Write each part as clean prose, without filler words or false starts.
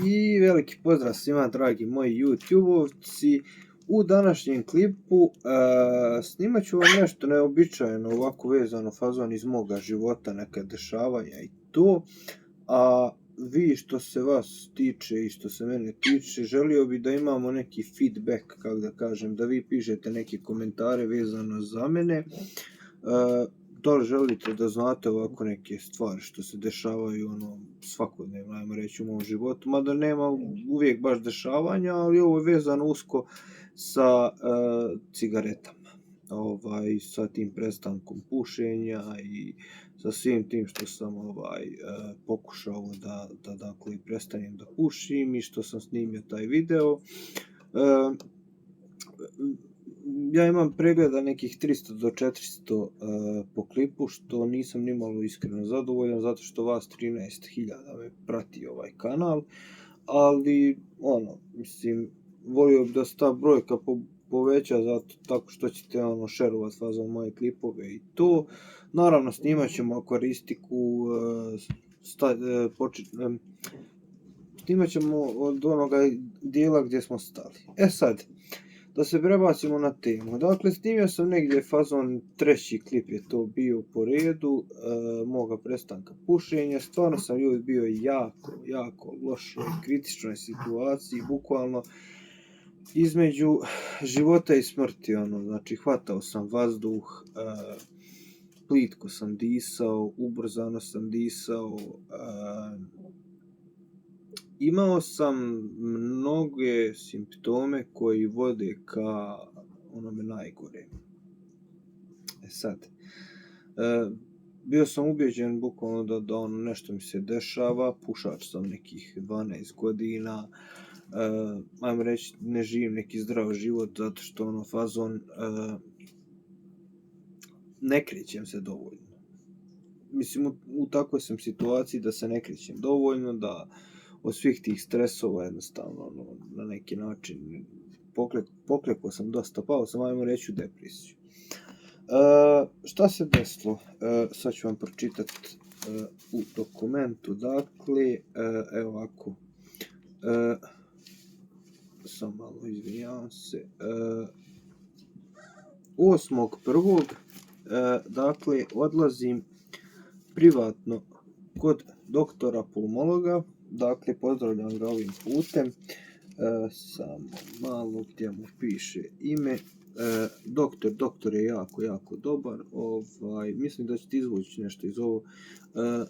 I veliki pozdrav svima dragi moji YouTube-ovci. U današnjem klipu snimat ću vam nešto neobičajeno, ovako vezano fazon iz moga života, neka dešavanja i to. A vi što se vas tiče i što se mene tiče, želio bi da imamo neki feedback, kako da kažem, da vi pišete neke komentare vezano za mene. Da li želite da znate ovako neke stvari što se dešavaju svakodnevno, ajmo reći, u mom životu, mada nema uvijek baš dešavanja, ali ovo je vezano usko sa cigaretama, sa tim prestankom pušenja i sa svim tim što sam pokušao da dakle prestanem da pušim i što sam snimio taj video. Ja imam pregleda nekih 300 do 400 po klipu, što nisam nimalo iskreno zadovoljan, zato što vas 13.000 me prati ovaj kanal, ali mislim, volio bih da se ta brojka poveća, zato tako što ćete šerovat fazom moje klipove i to. Naravno, snimat ćemo akvaristiku, snimat ćemo od onoga dijela gdje smo stali. Sad, da se prebacimo na temu. Dakle, snimio sam negdje fazon, treći klip je to bio po redu moga prestanka pušenja. Stvarno sam ljudi bio jako lošoj, kritičnoj situaciji, bukvalno između života i smrti. Znači, hvatao sam vazduh, plitko sam disao, ubrzano sam disao, imao sam mnoge simptome koji vode ka onome najgore. Sad, bio sam ubeđen bukvalno da nešto mi se dešava, pušač sam nekih 12 godina, ajmo reći, ne živim neki zdrav život, zato što fazon, ne krećem se dovoljno. Mislim, u takvoj sam situaciji da se ne krećem dovoljno, da od svih tih stresova jednostavno na neki način poklekao sam dosta, pao sam, ajmo reći, u depresiju. Šta se desilo? Sad ću vam pročitati u dokumentu. Dakle, evo ovako, sam malo izvinjavam se, 8.1. dakle, odlazim privatno kod doktora pulmologa. Dakle, pozdravljam ga ovim putem, samo malo gdje mu piše ime. Doktor je jako dobar, mislim da ćete izvući nešto iz ovo.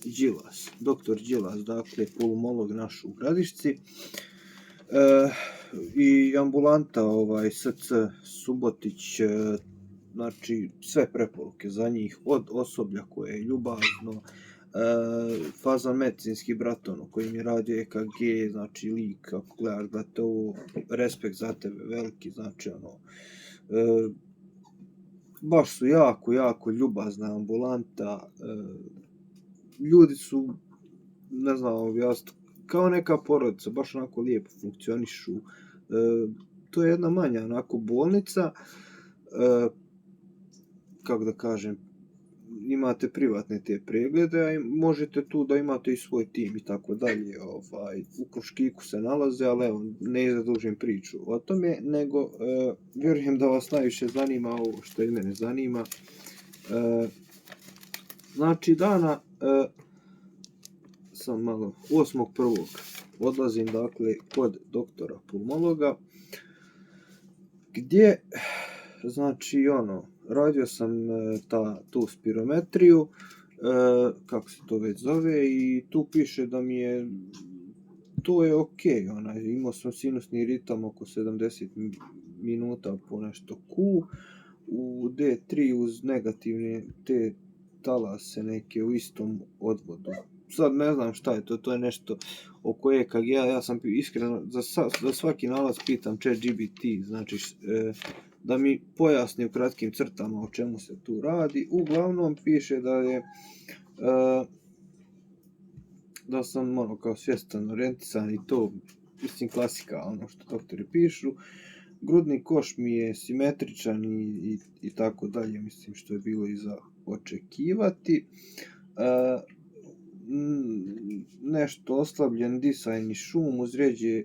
Đilas, doktor Đilas, dakle, pulmolog naš u Gradišci, i ambulanta SC Subotić, znači sve preporuke za njih, od osoblja koje je ljubazno, fazan medicinski brat koji mi radi EKG, znači lik, ako gledaš, brate, ovo, respekt za tebe veliki, znači baš su jako ljubazna ambulanta, ljudi su, ne znam objasniti, kao neka porodica, baš onako lijepo funkcionišu. To je jedna manja onako bolnica, kako da kažem, imate privatne te preglede, a možete tu da imate i svoj tim i tako dalje. U Kruškiku se nalaze, ali evo, ne zadužim priču o tome, nego vjerujem da vas najviše zanima ovo što i mene zanima. Znači, dana, sam malo, 8.1. odlazim, dakle, kod doktora pulmologa, gdje, znači, radio sam tu spirometriju, kako se to već zove, i tu piše da mi je, to je ok, imao sam sinusni ritam oko 70 minuta po nešto Q, u D3 uz negativne te talase neke u istom odvodu. Sad ne znam šta je to je nešto oko EKG-a, ja sam iskreno za svaki nalaz pitam ChatGPT, znači da mi pojasni u kratkim crtama o čemu se tu radi. Uglavnom piše da sam kao svjestan, orijentisan i to, mislim, klasika, što doktori pišu. Grudni koš mi je simetričan i tako dalje, mislim, što je bilo i za očekivati. nešto oslabljen disajni šum uz rjeđe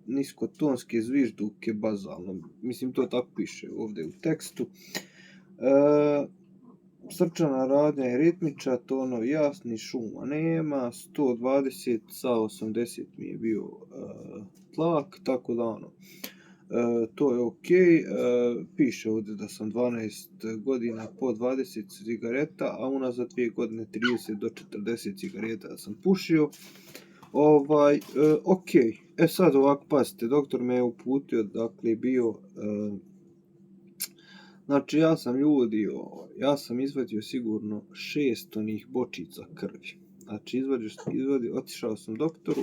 niskotonske zvižduke bazalno. Mislim, to tako piše ovdje u tekstu. Srčana radnja je ritmiča, tonovi jasni, šuma nema, 120 sa 80 mi je bio tlak, tako da ono, to je ok. Piše ovdje da sam 12 godina po 20 cigareta, a unazad 2 godine 30 do 40 cigareta da sam pušio. Ok. Sad ovako, pazite, doktor me je uputio, dakle, bio... Znači, ja sam izvadio sigurno 6 onih bočica krvi. Znači, otišao sam doktoru,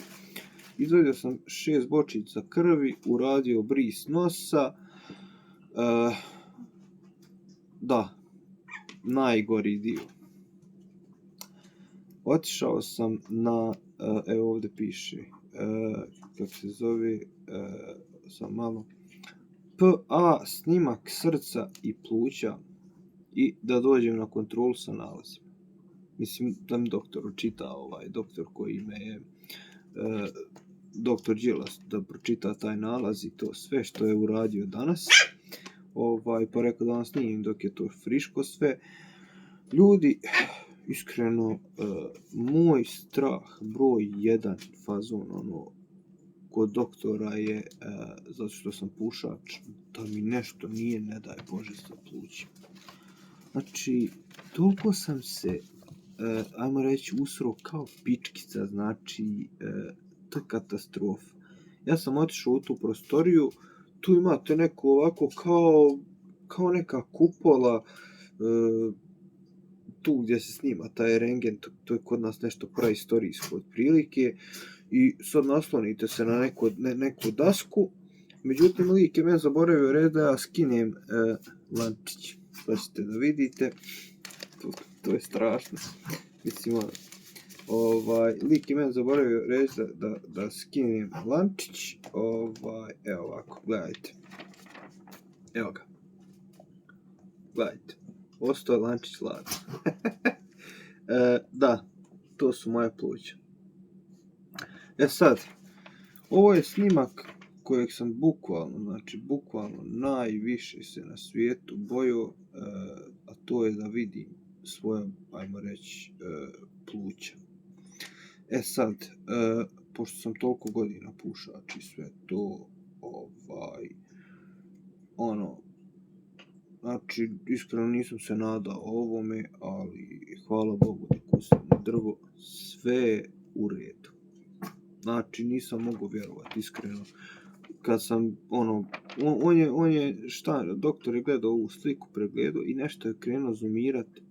izvadio sam 6 bočica krvi, uradio bris nosa, da, najgori dio. Otišao sam na, evo ovdje piše, kako se zove, sam malo, PA snimak srca i pluća i da dođem na kontrolu sa nalazima. Mislim da mi doktor učita, doktor koji me je, doktor Đilas, da pročita taj nalaz i to sve što je uradio danas. Pa rekao da danas nije dok je to friško sve. Ljudi, iskreno, moj strah broj 1 fazon, kod doktora je, zato što sam pušač, da mi nešto nije, ne daj Bože, sa plućima. Znači, toliko sam se, ajmo reći, usro kao pičkica, znači, to je katastrofa. Ja sam otišao u tu prostoriju, tu imate neko ovako kao neka kupola, tu gdje se snima taj rengen, to je kod nas nešto praistorijsko otprilike, i sad naslonite se na neku dasku, međutim lik je me zaboravio reći da ja skinem lančić, pa ćete da vidite, to je strašno, mislim lik je me zaboravio reći da skinem lančić, evo ovako, gledajte, evo ga, gledajte, ostao je lančić ladan. Da, to su moje pluća. Sad, ovo je snimak kojeg sam bukvalno najviše se na svijetu bojao, a to je da vidim svoje, ajmo reći, pluća. Sad, pošto sam toliko godina pušač i sve to, znači, iskreno nisam se nadao ovome, ali hvala Bogu da kusim na drvo, sve u redu. Znači, nisam mogao vjerovati, iskreno. Kad sam, on je, doktor je gledao ovu sliku, pregledao i nešto je krenuo zoomirati.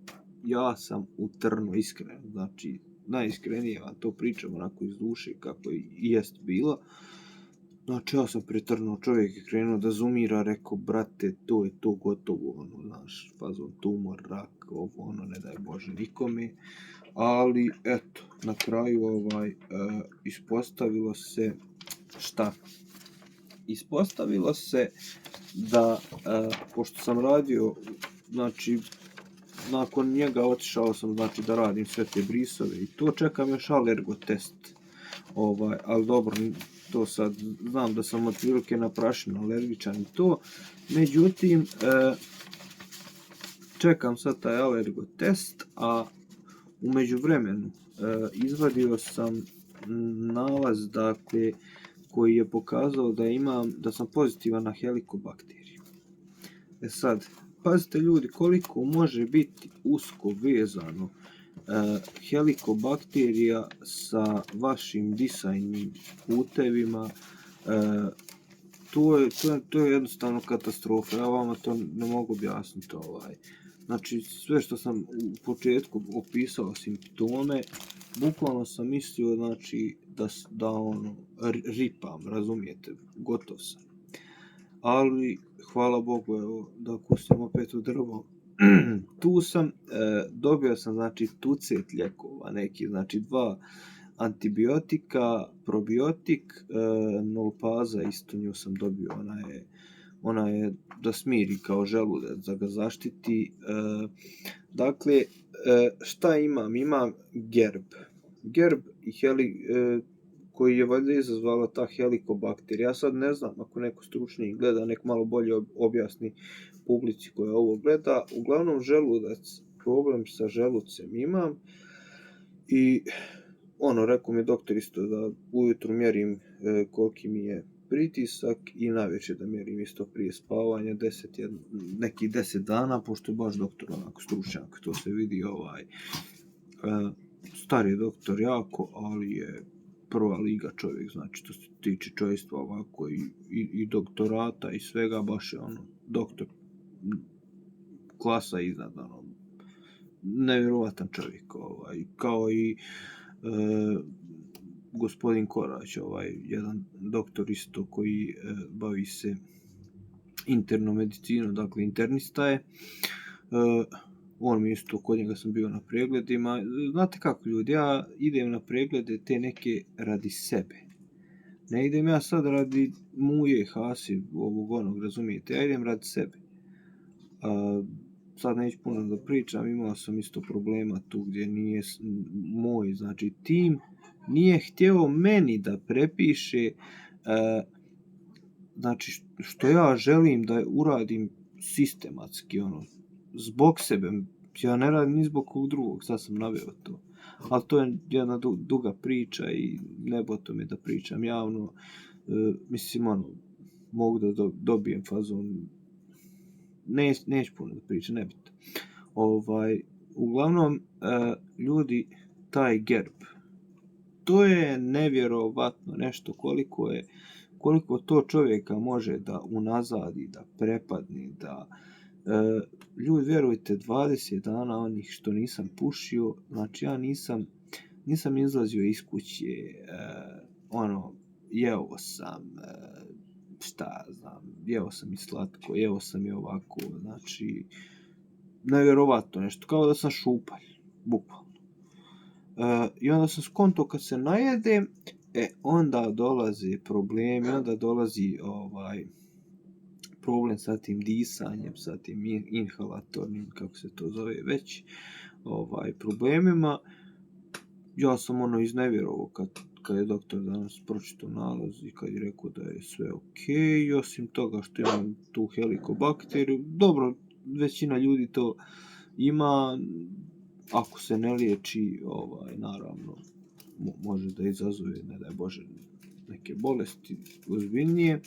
Ja sam u trnu, iskreno. Znači, najiskrenije vam to pričam onako iz duše, kako i jest bilo. Znači, ja sam pretrnuo, čovjek je krenuo da zoomira, rekao, brate, to je to gotovo, znaš, fazon, tumor, rak, ne daj Bože nikome. Ali, eto, na kraju ispostavilo se, šta? Ispostavilo se da, pošto sam radio, znači, nakon njega otišao sam, znači, da radim sve te brisove i to, čekam još alergo test, ali dobro, to sad, znam da sam otprilike na prašinu alergičan i to, međutim, čekam sad taj alergo test, a u međuvremenu izvadio sam nalaz, dakle, koji je pokazao da sam pozitivan na helikobakteriju. Sad, pazite ljudi, koliko može biti usko vezano helikobakterija sa vašim disajnim putevima, to je jednostavno katastrofa, ja vama to ne mogu objasniti. Znači, sve što sam u početku opisao simptome, bukvalno sam mislio, znači, da ripam, razumijete, gotov sam. Ali, hvala Bogu, evo, da kusim opet u drvo. Tu sam, dobio sam, znači, tucet lijekova, neki, znači, 2 antibiotika, probiotik, nolpaza, isto nju sam dobio, ona je da smiri kao želudac, da ga zaštiti, Dakle, šta imam? Imam gerb. Gerb i koji je valjda izazvala ta helikobakter. Ja sad ne znam, ako neko stručniji gleda, nek malo bolje objasni publici koja ovo gleda. Uglavnom želudac, problem sa želucem imam i rekao mi je doktor isto da ujutru mjerim koliki mi je pritisak i navečer da mjerim isto prije spavanja nekih 10 dana, pošto je baš doktor onako stručnjak, to se vidi star je doktor jako, ali je prva liga čovjek, znači to se tiče čovječstva ovako i doktorata i svega, baš je doktor klasa iznad, nevjerovatan čovjek, kao i gospodin Korać, jedan doktor isto koji bavi se internom medicinom, dakle internista je. On mi isto, kod njega sam bio na pregledima. Znate kako ljudi, ja idem na preglede te neke radi sebe. Ne idem ja sad radi muje, hasi, razumijete, ja idem radi sebe. Sad neću puno da pričam, imao sam isto problema tu gdje nije moj, znači tim nije htio meni da prepiše znači što ja želim da uradim sistematski, zbog sebe, ja ne radim ni zbog kog drugog, sad sam naveo to, ali to je jedna duga priča i neboto mi da pričam javno, mislim, mogu da dobijem fazon, neću puno da pričam, nebitno. Uglavnom, ljudi, taj gerb, to je nevjerovatno nešto koliko to čovjeka može da unazadi, da prepadne, da ljudi, vjerujte, 20 dana onih što nisam pušio, znači ja nisam izlazio iz kuće, jeo sam, šta znam, jeo sam i slatko, jeo sam i ovako, znači nevjerovatno nešto, kao da sam šupalj, bukvalno. I onda sam skonto kad se najedem, onda dolaze problemi, onda dolazi problem sa tim disanjem, sa tim inhalatornim, kako se to zove već, problemima. Ja sam iznevjerovao kad je doktor danas pročitao nalaz i kad je rekao da je sve okej, osim toga što imam tu helikobakteriju. Dobro, većina ljudi to ima, ako se ne liječi, naravno, može da izazove, ne daj Bože, neke bolesti ozbiljnije,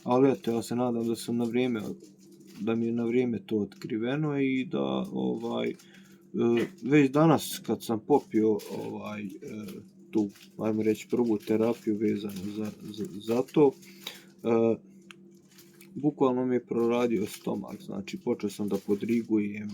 ali eto, ja se nadam da mi je na vrijeme to otkriveno i da već danas kad sam popio tu, ajmo reći, prvu terapiju vezanu za to, bukvalno mi je proradio stomak, znači počeo sam da podrigujem,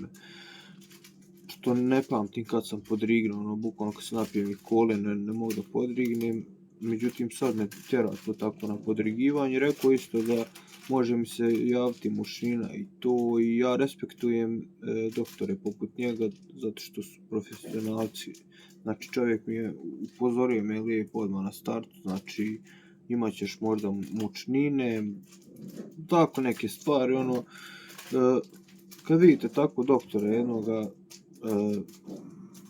što ne pamtim kad sam podrignuo, bukvalno kad se napijem i kole ne mogu da podrignem, međutim sad me tjera to tako na podrigivanje. Rekao isto da može mi se javiti mušina i to, i ja respektujem doktore poput njega zato što su profesionalci. Znači čovjek mi je upozorio me lijepo odmah na startu, znači imat ćeš možda mučnine, tako neke stvari, kad vidite tako doktora jednoga,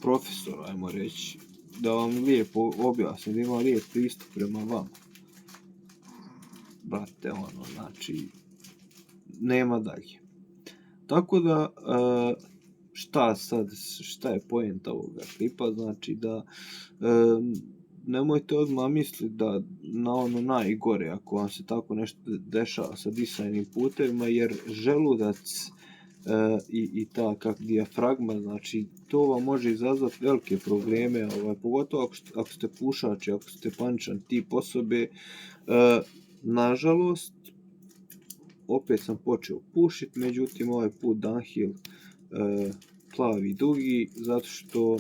profesora, ajmo reći, da vam lijepo objasni, da ima lijep pristup prema vama, brate, znači, nema dalje. Tako da, šta je poenta ovoga klipa, znači da nemojte odmah misliti da na najgore ako vam se tako nešto dešava sa disajnim putevima, jer želudac i ta dijafragma, znači to vam može izazvati velike probleme, pogotovo ako ste pušači, ako ste paničan tip osobe. Nažalost, opet sam počeo pušiti, međutim ovaj put downhill, plavi dugi, zato što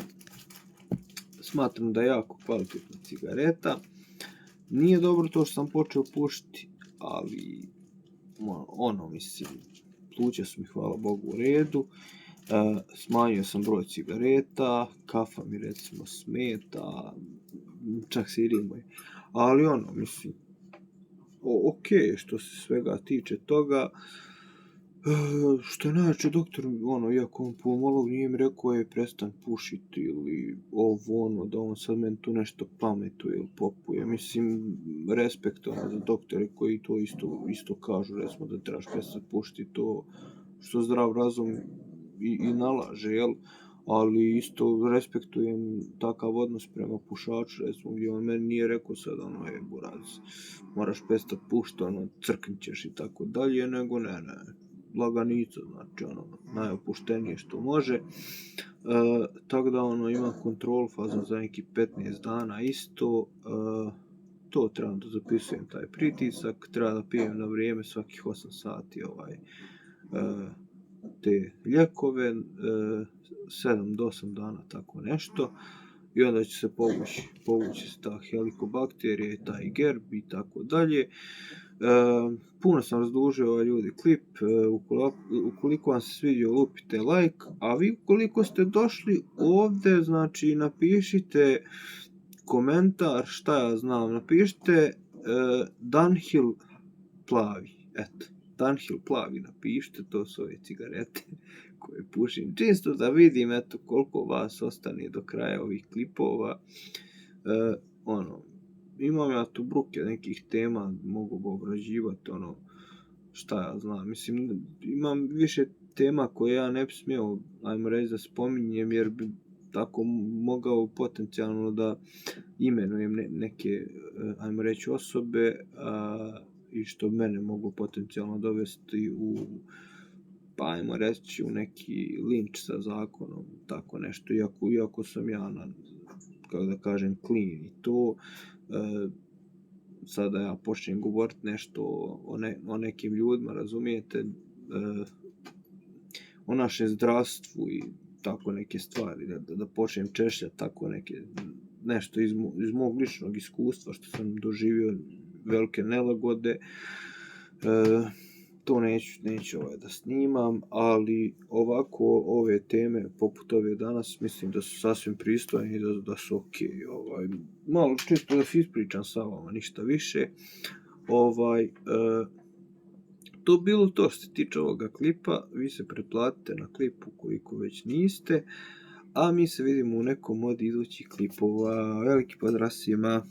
smatram da je jako kvalitetna cigareta. Nije dobro to što sam počeo pušiti, ali mislim, pluća su mi, hvala Bogu, u redu. Smanjio sam broj cigareta, kafa mi recimo smeta, čak se i rimuje. Ali mislim, ok, što se svega tiče toga. Što je najjače, doktor, ono, iako on pulmolog, nije mi rekao je prestan pušiti ili ovo, ono, da on sad meni tu nešto pametuje ili popuje. Mislim, respekt ono, za doktore koji to isto kažu, recimo, da trebaš prestati pušiti to što zdrav razum i nalaže, jel? Ali isto respektujem takav odnos prema pušaču, recimo, gdje on meni nije rekao sad, ono, buraz, moraš prestati pušiti, ono, crknit i tako dalje, nego ne, laganica, znači ono, najopuštenije što može. Tako da ono, ima kontrol fazom za neki 15 dana isto. To trebam da zapisujem taj pritisak, treba da pijem na vrijeme svakih 8 sati te ljekove, 7 do 8 dana, tako nešto. I onda će se povući ta helikobakterija i taj gerb i tako dalje. Puno sam razdužio ljudi klip, ukoliko vam se svidio lupite like, a vi ukoliko ste došli ovdje, znači napišite komentar, šta ja znam, napišite Dunhill plavi, eto, Dunhill plavi napišite, to su ove cigarete koje pušim, čisto da vidim eto koliko vas ostane do kraja ovih klipova. Ono, imam ja tu bruke nekih tema, mogu ga obrađivati, ono, šta ja znam, mislim, imam više tema koje ja ne bi smio, ajmo reći, da spominjem, jer bi tako mogao potencijalno da imenujem neke, ajmo reći, osobe, i što mene mogu potencijalno dovesti u, pa ajmo reći, u neki linč sa zakonom, tako nešto, iako sam ja, kako da kažem, clean i to, sada ja počnem govoriti nešto o nekim ljudima, razumijete, o našem zdravstvu i tako neke stvari, da počnem češljati tako nešto iz mog ličnog iskustva, što sam doživio velike nelagode. To neću da snimam, ali ovako ove teme poput ove danas mislim da su sasvim pristojne i da su ok. Malo čisto da se ispričam sa vama, ništa više. To bilo to što se tiče ovoga klipa, vi se pretplatite na klip ukoliko već niste, a mi se vidimo u nekom od idućih klipova. Veliki pozdrav svima!